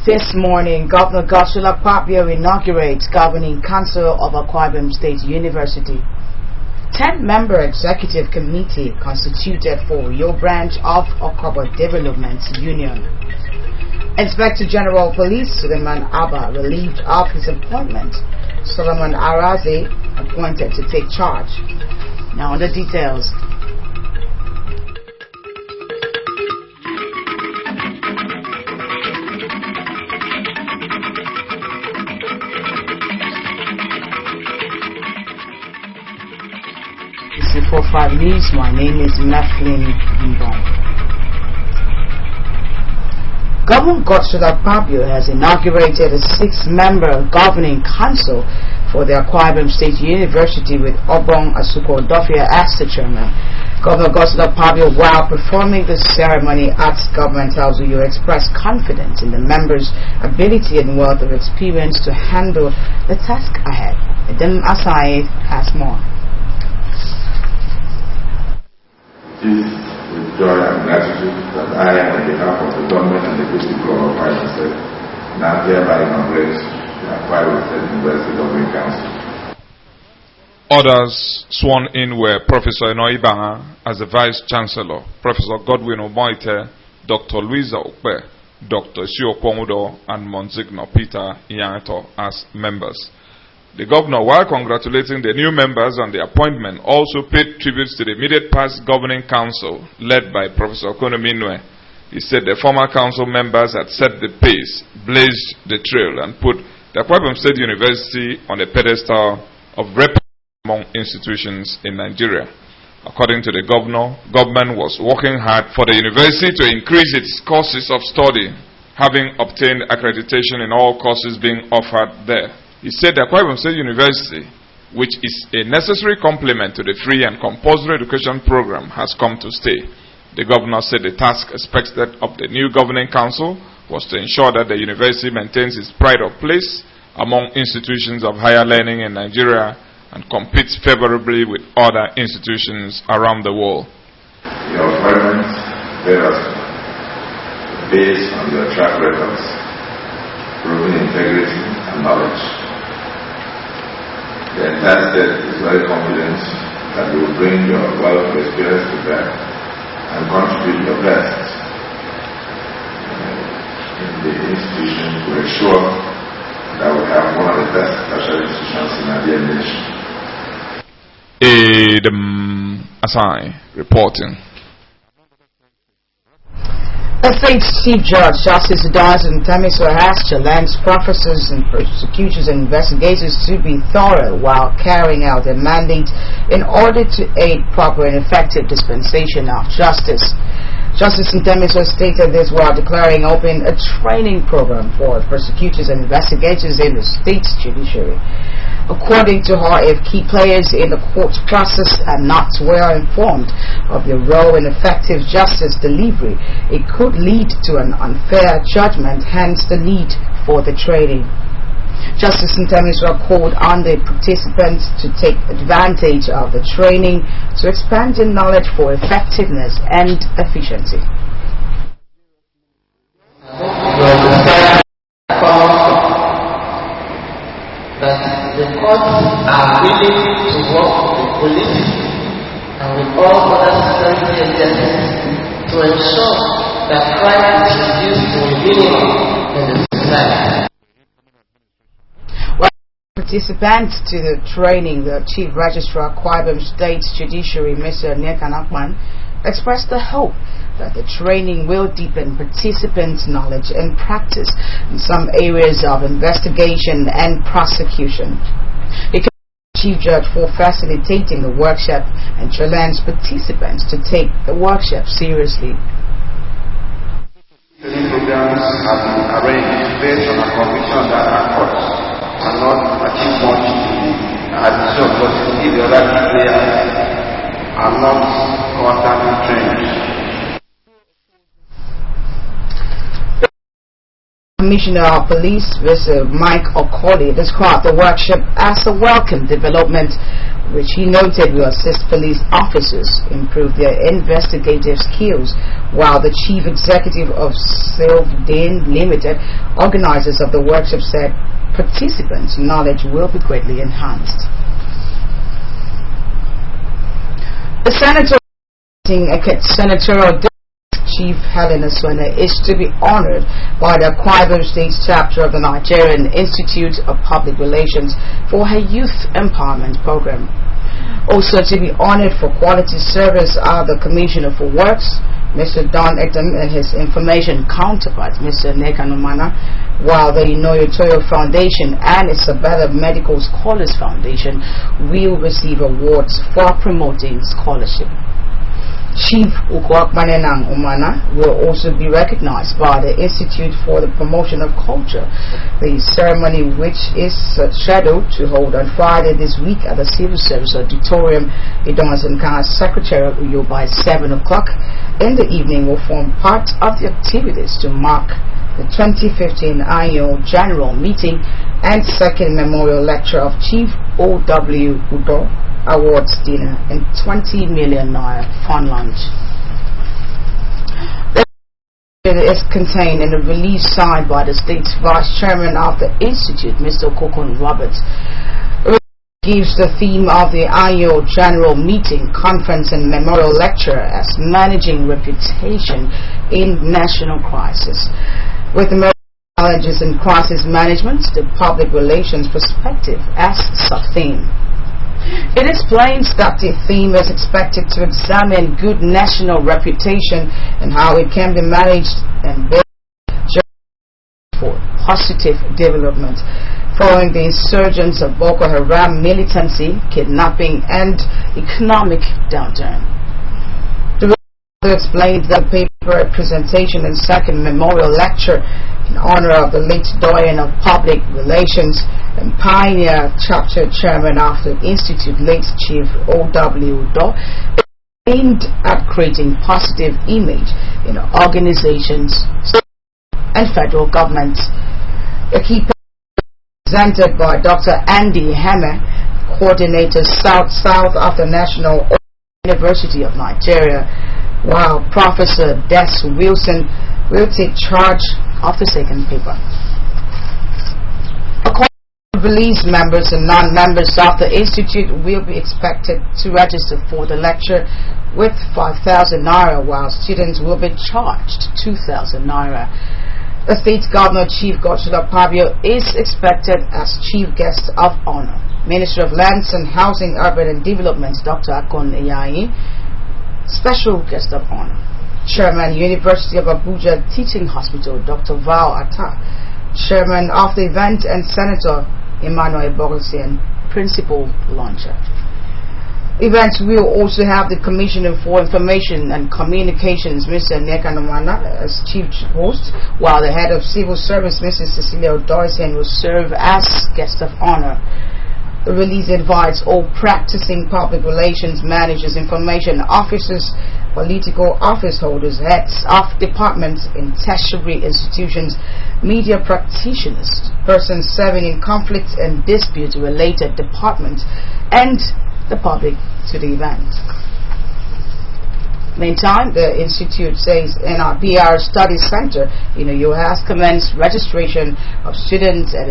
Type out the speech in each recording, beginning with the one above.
This morning, Governor Godswill Akpabio inaugurates Governing Council of Akwa Ibom State University. 10-member executive committee constituted for Uyo branch of Okobo Development Union. Inspector General Police Suleiman Abba relieved of his appointment. Solomon Arazi appointed to take charge. Now on the details. For 5 News, my name is Mathlin Mbong. Governor Godswill Akpabio has inaugurated a 6-member governing council for the Akwa Ibom State University with Obong Asuko Dofia as the chairman. Governor Godswill Akpabio, while performing the ceremony at Government House, expressed confidence in the members' ability and wealth of experience to handle the task ahead. Edem Asai has more. It is with joy and gratitude that I, on behalf of the government and the good people of Akwa Ibom State, now hereby inaugurate the Akwa Ibom State University Governing Council. Others sworn in were Professor Enoy Ibanga as the Vice Chancellor, Professor Godwin Omoite, Dr. Louisa Okpe, Dr. Sio Kwomudo, and Monsignor Peter Iyanto as members. The governor, while congratulating the new members on the appointment, also paid tributes to the immediate past governing council led by Professor Konominwe. He said the former council members had set the pace, blazed the trail, and put the Akwa Ibom State University on a pedestal of reputation among institutions in Nigeria. According to the governor, government was working hard for the university to increase its courses of study, having obtained accreditation in all courses being offered there. He said the Akwa Ibom State University, which is a necessary complement to the free and compulsory education program, has come to stay. The governor said the task expected of the new governing council was to ensure that the university maintains its pride of place among institutions of higher learning in Nigeria and competes favorably with other institutions around the world. Your appointments bear us based on your track records, proven integrity and knowledge. The entire state is very confident that you will bring your wealth of experience to bear and contribute your best in the institution to ensure that we have one of the best tertiary institutions in our nation. Adam Asai reporting. The state's Chief Judge, Justice Darson Tamiso, has challenged professors and prosecutors and investigators to be thorough while carrying out their mandate in order to aid proper and effective dispensation of justice. Justice Ntemiso stated this while declaring open a training program for prosecutors and investigators in the state's judiciary. According to her, if key players in the court process are not well informed of their role in effective justice delivery, it could lead to an unfair judgment, hence the need for the training. Justice Ntemiso called on the participants to take advantage of the training to expand their knowledge for effectiveness and efficiency. That the courts are willing to work with the police and with all other security agencies to ensure that crime is reduced to a minimum in the society. Participants to the training, the Chief Registrar Akwa Ibom State Judiciary, Mr. Nekan Akman, expressed the hope that the training will deepen participants' knowledge and practice in some areas of investigation and prosecution. He commended the Chief Judge for facilitating the workshop and challenged participants to take the workshop seriously. Training programs have been arranged based on a conviction that our courts cannot achieve much addition, but the other players are not constantly trained. Commissioner of Police, Mr. Mike Okoli, described the workshop as a welcome development, which he noted will assist police officers improve their investigative skills while the chief executive of Sylvdane Limited, organizers of the workshop, said participants' knowledge will be greatly enhanced. The senatorial Chief Helen Aswene is to be honored by the Akwa Ibom State chapter of the Nigerian Institute of Public Relations for her youth empowerment program. Also to be honored for quality service are the Commissioner for Works, Mr. Don Ekdom, and his information counterpart, Mr. Nekan Umana, while the Inoyo Toyo Foundation and Isabella Medical Scholars Foundation will receive awards for promoting scholarship. Chief Ukwakmanenang Umana will also be recognized by the Institute for the Promotion of Culture. The ceremony, which is scheduled to hold on Friday this week at the Civil Service Auditorium, Idongasanka Secretariat Uyo by 7 o'clock in the evening, will form part of the activities to mark the 2015 annual General Meeting and second memorial lecture of Chief O.W. Udo Awards dinner and 20 million naira fun lunch. It is contained in the release signed by the state's vice chairman of the institute, Mr. Kokon Roberts. It gives the theme of the annual general meeting, conference and memorial lecture as managing reputation in national crisis, with the challenges in crisis management, the public relations perspective as sub-theme. It explains that the theme is expected to examine good national reputation and how it can be managed and built for positive development following the insurgence of Boko Haram militancy, kidnapping and economic downturn. The explained the paper presentation and second memorial lecture in honor of the late doyen of public relations and pioneer chapter chairman of the institute, late Chief O.W. Do, aimed at creating positive image in organizations and federal governments. A key presented by Dr. Andy Hammer, coordinator South of the National University of Nigeria, while Professor Des Wilson will take charge of the second paper. Release members and non-members of the institute will be expected to register for the lecture with 5,000 naira, while students will be charged 2,000 naira. The state governor, Chief Godswill Akpabio, is expected as chief guest of honor. Minister of Lands and Housing, Urban and Development, Dr. Akon Iyayi, special guest of honor. Chairman, University of Abuja Teaching Hospital, Dr. Val Atta, Chairman of the event, and Senator Emmanuel Bogosian, Principal Launcher. Events will also have the Commissioner for Information and Communications, Mr. Nekanomana, as chief host, while the head of Civil Service, Mrs. Cecilia Odoisian, will serve as guest of honor. The release invites all practicing public relations managers, information officers, political office holders, heads of departments in tertiary institutions, media practitioners, persons serving in conflict and dispute related departments, and the public to the event. Meantime, the institute says NRPR Study Center has commenced registration of students and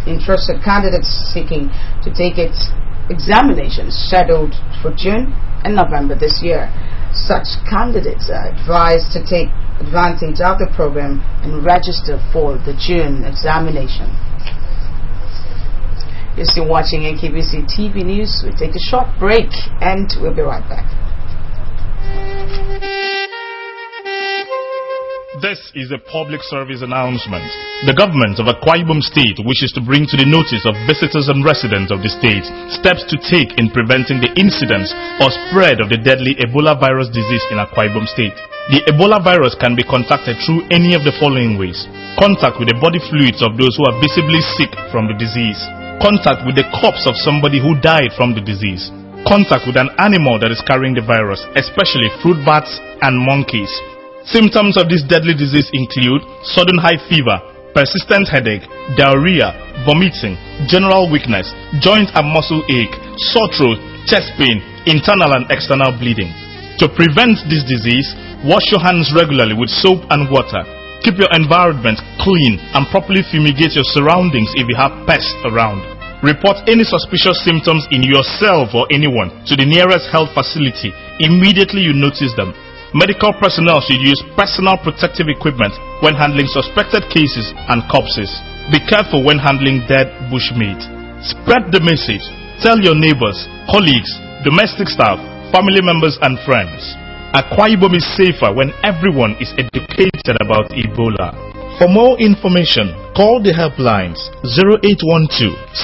interested candidates seeking to take its examinations scheduled for June and November this year. Such candidates are advised to take advantage of the program and register for the June examination. You're still watching NKBC TV News. We'll take a short break and we'll be right back. This is a public service announcement. The government of Akwa Ibom State wishes to bring to the notice of visitors and residents of the state steps to take in preventing the incidence or spread of the deadly Ebola virus disease in Akwa Ibom State. The Ebola virus can be contacted through any of the following ways: contact with the body fluids of those who are visibly sick from the disease, contact with the corpse of somebody who died from the disease, contact with an animal that is carrying the virus, especially fruit bats and monkeys. Symptoms of this deadly disease include sudden high fever, persistent headache, diarrhea, vomiting, general weakness, joint and muscle ache, sore throat, chest pain, internal and external bleeding. To prevent this disease, wash your hands regularly with soap and water. Keep your environment clean and properly fumigate your surroundings if you have pests around. Report any suspicious symptoms in yourself or anyone to the nearest health facility immediately you notice them. Medical personnel should use personal protective equipment when handling suspected cases and corpses. Be careful when handling dead bushmeat. Spread the message. Tell your neighbors, colleagues, domestic staff, family members and friends. Akwa Ibom is safer when everyone is educated about Ebola. For more information, call the helplines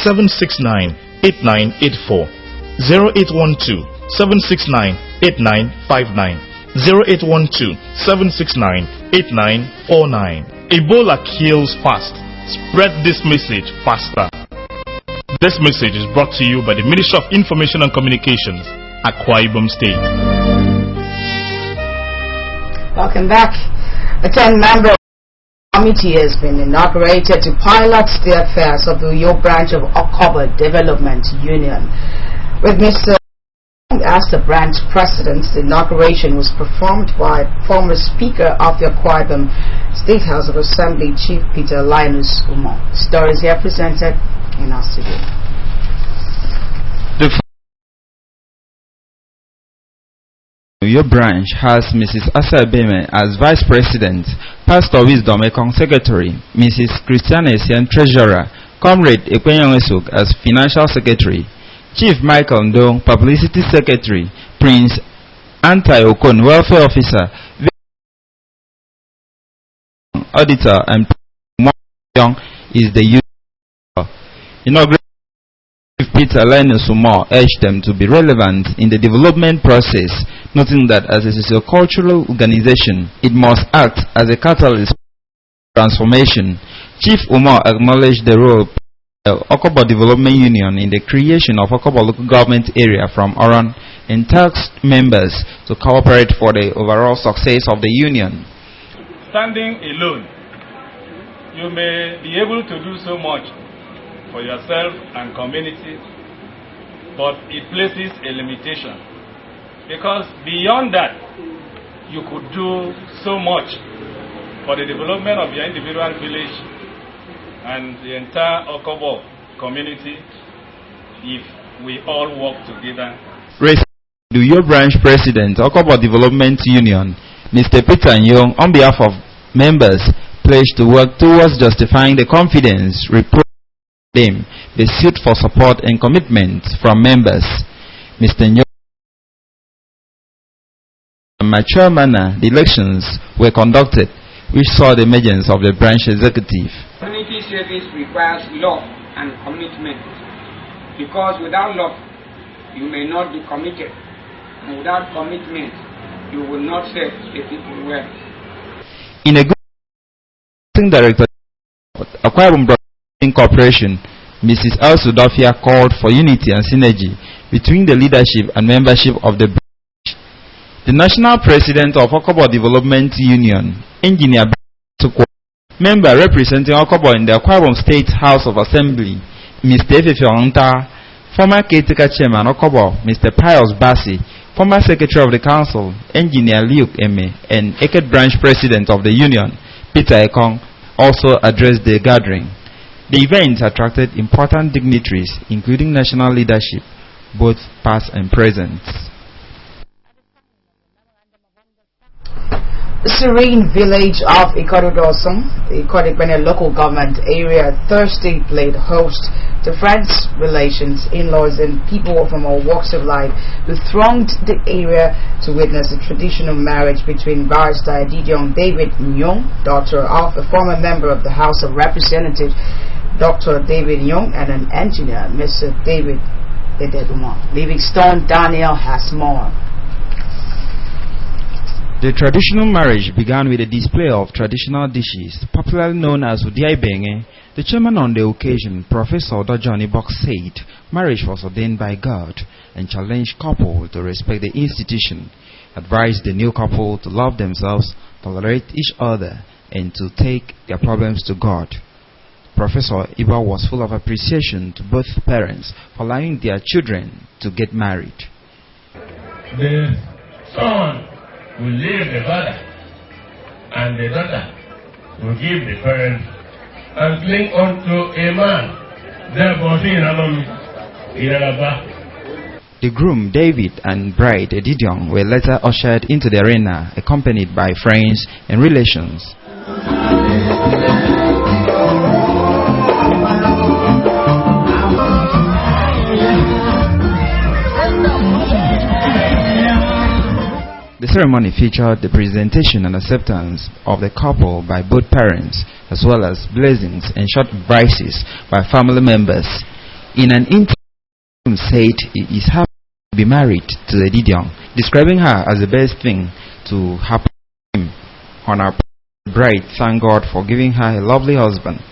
0812-769-8984, 0812-769-8959, 0812-769-8949. Ebola kills fast. Spread this message faster. This message is brought to you by the Ministry of Information and Communications, Akwa Ibom State. Welcome back. A 10-member committee has been inaugurated to pilot the affairs of the Uyo branch of Okobo Development Union. With Mr. as the branch president, the inauguration was performed by former Speaker of the Akwa Ibom State House of Assembly, Chief Peter Linus Umo. Stories here presented in our studio. Your branch has Mrs. Asa Beme as Vice President, Pastor Wisdom Ekong Secretary, Mrs. Christiane Essien Treasurer, Comrade Ekwenyong Esuk as Financial Secretary, Chief Michael Ndong Publicity Secretary, Prince Antai Okon Welfare Officer, Auditor, and Young is the youth. Inauguration Peter Linus Umo urged them to be relevant in the development process, noting that as a socio-cultural organization, it must act as a catalyst for transformation. Chief Umo acknowledged the role of Okobo Development Union in the creation of Okobo local government area from Oron and tasked members to cooperate for the overall success of the union. Standing alone, you may be able to do so much for yourself and community, but it places a limitation, because beyond that you could do so much for the development of your individual village and the entire Okobo community if we all work together. Do your branch president, Okobo Development Union, Mr. Peter Nyong, on behalf of members, pledged to work towards justifying the confidence reposed them, the suit for support and commitment from members. Mr. Nyong, in a mature manner, the elections were conducted, which saw the emergence of the branch executive. Community service requires love and commitment, because without love, you may not be committed, and without commitment, you will not serve the people well. In a good director, Akwa Ibom Broadcasting Corporation, Mrs. Elsudofia called for unity and synergy between the leadership and membership of the branch. The national president of Okobo Development Union, Engineer Sukwa, member representing Okobo in the Akwa Ibom State House of Assembly, Mr. Efefe Onta, former caretaker chairman Okobo, Mr. Pius Bassi, former secretary of the council, Engineer Luke Eme, and Eket branch president of the union, Peter Ekong, also addressed the gathering. The event attracted important dignitaries, including national leadership, both past and present. The serene village of Ikorodosum, the Ikodikbene local government area, Thursday played host to friends, relations, in-laws, and people from all walks of life who thronged the area to witness a traditional marriage between Barrister Adidion David Nyong, daughter of a former member of the House of Representatives, Dr. David Nyong, and an engineer, Mr. David Ededuma. Livingstone Daniel has more. The traditional marriage began with a display of traditional dishes, popularly known as Udiaibenge. The chairman on the occasion, Professor Dojoni Bok, said marriage was ordained by God and challenged couple to respect the institution, advised the new couple to love themselves, tolerate each other, and to take their problems to God. Professor Iba was full of appreciation to both parents for allowing their children to get married. The son will leave the father, and the daughter will give the parents and cling on to a man. The groom, David, and bride, Edidion, were later ushered into the arena, accompanied by friends and relations. The ceremony featured the presentation and acceptance of the couple by both parents, as well as blessings and short embraces by family members. In an interview, said he is happy to be married to Edidion, describing her as the best thing to happen to him. On her bride, thanked God for giving her a lovely husband.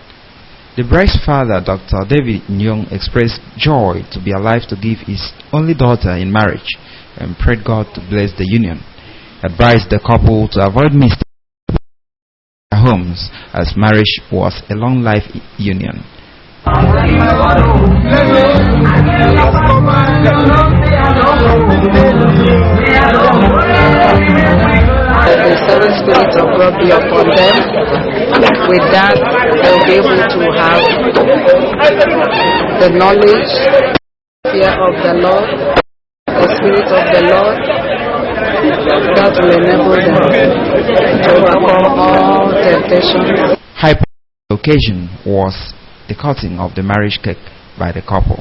The bride's father, Dr. David Nyong, expressed joy to be alive to give his only daughter in marriage and prayed God to bless the union. Advised the couple to avoid mistakes in their homes, as marriage was a long life union. The seven spirits of God be upon them. With that, they'll be able to have the knowledge, fear of the Lord, the Spirit of the Lord, that will enable them to overcome all temptations. High occasion was the cutting of the marriage cake by the couple.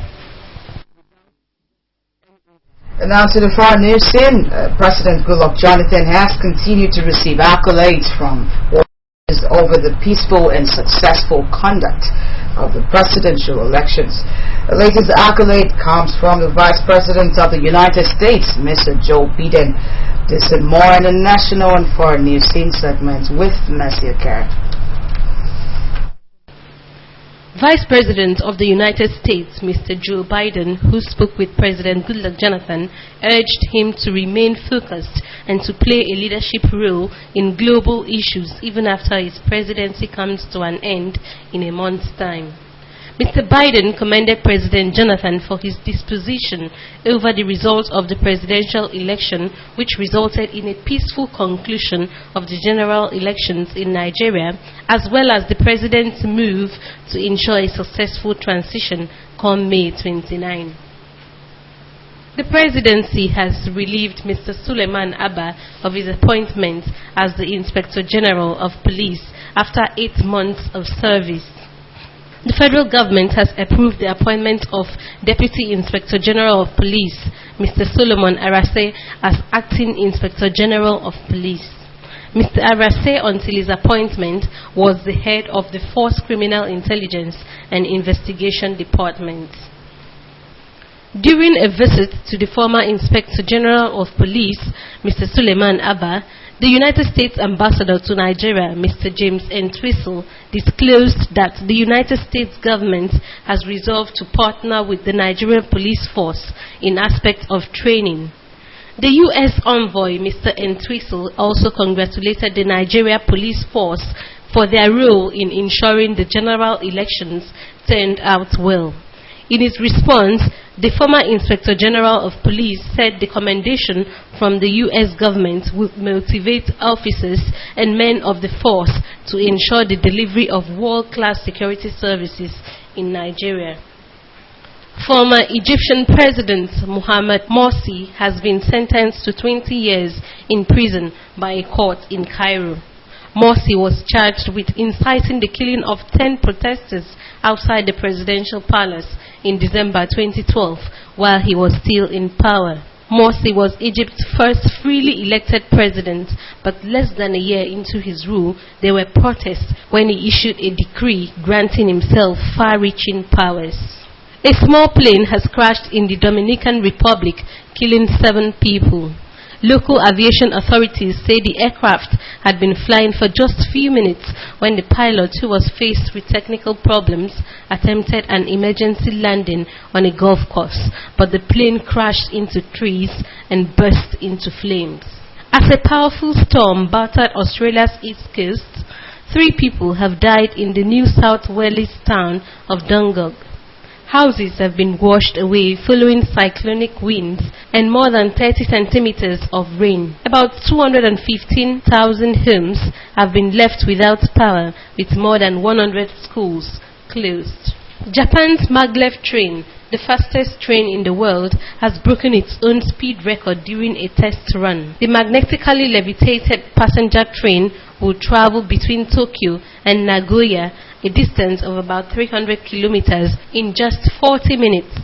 And now to the foreign news scene. President Goodluck Jonathan has continued to receive accolades from workers over the peaceful and successful conduct of the presidential elections. The latest accolade comes from the Vice President of the United States, Mr. Joe Biden. This is more in the national and foreign news scene segments with Mercia Carey. Vice President of the United States, Mr. Joe Biden, who spoke with President Goodluck Jonathan, urged him to remain focused and to play a leadership role in global issues even after his presidency comes to an end in a month's time. Mr. Biden commended President Jonathan for his disposition over the results of the presidential election, which resulted in a peaceful conclusion of the general elections in Nigeria, as well as the president's move to ensure a successful transition come May 29. The presidency has relieved Mr. Suleiman Abba of his appointment as the Inspector General of Police after 8 months of service. The federal government has approved the appointment of Deputy Inspector General of Police, Mr. Solomon Arase, as Acting Inspector General of Police. Mr. Arase, until his appointment, was the head of the Force Criminal Intelligence and Investigation Department. During a visit to the former Inspector General of Police, Mr. Suleiman Abba, the United States Ambassador to Nigeria, Mr. James Entwistle, disclosed that the United States government has resolved to partner with the Nigerian police force in aspects of training. The U.S. envoy, Mr. Entwistle, also congratulated the Nigeria police force for their role in ensuring the general elections turned out well. In his response, the former Inspector General of Police said the commendation from the U.S. government would motivate officers and men of the force to ensure the delivery of world-class security services in Nigeria. Former Egyptian President Mohamed Morsi has been sentenced to 20 years in prison by a court in Cairo. Morsi was charged with inciting the killing of 10 protesters outside the presidential palace in December 2012 while he was still in power. Morsi was Egypt's first freely elected president, but less than a year into his rule, there were protests when he issued a decree granting himself far-reaching powers. A small plane has crashed in the Dominican Republic, killing 7 people. Local aviation authorities say the aircraft had been flying for just a few minutes when the pilot, who was faced with technical problems, attempted an emergency landing on a golf course, but the plane crashed into trees and burst into flames. As a powerful storm battered Australia's east coast, 3 people have died in the New South Wales town of Dungog. Houses have been washed away following cyclonic winds and more than 30 centimeters of rain. About 215,000 homes have been left without power, with more than 100 schools closed. Japan's maglev train, the fastest train in the world, has broken its own speed record during a test run. The magnetically levitated passenger train will travel between Tokyo and Nagoya, a distance of about 300 kilometers, in just 40 minutes.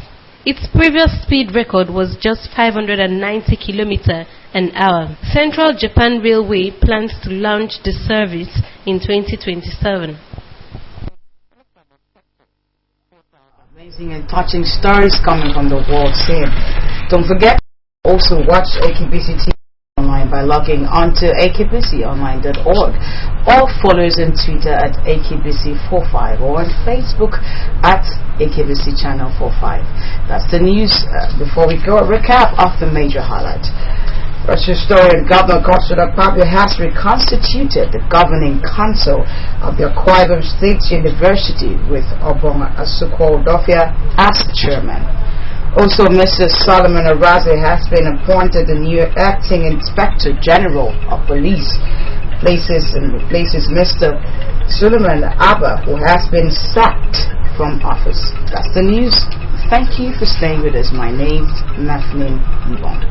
Its previous speed record was just 590 kilometers an hour. Central Japan Railway plans to launch the service in 2027. Amazing and touching stories coming from the world scene. Don't forget to also watch AKBC TV online by logging onto akbconline.org, or follow us on Twitter at AKBC45 or on Facebook at AKBC Channel 45. That's the news. Before we go, a recap of the major highlights. First historian Governor Godswill Akpabio has reconstituted the governing council of the Akwa Ibom State University with Obonga Asuquo-Odofia as chairman. Also, Mr. Solomon Arazi has been appointed the new acting Inspector General of Police, replaces Mr. Suleiman Abba, who has been sacked from office. That's the news. Thank you for staying with us. My name is Mafnin Mbong.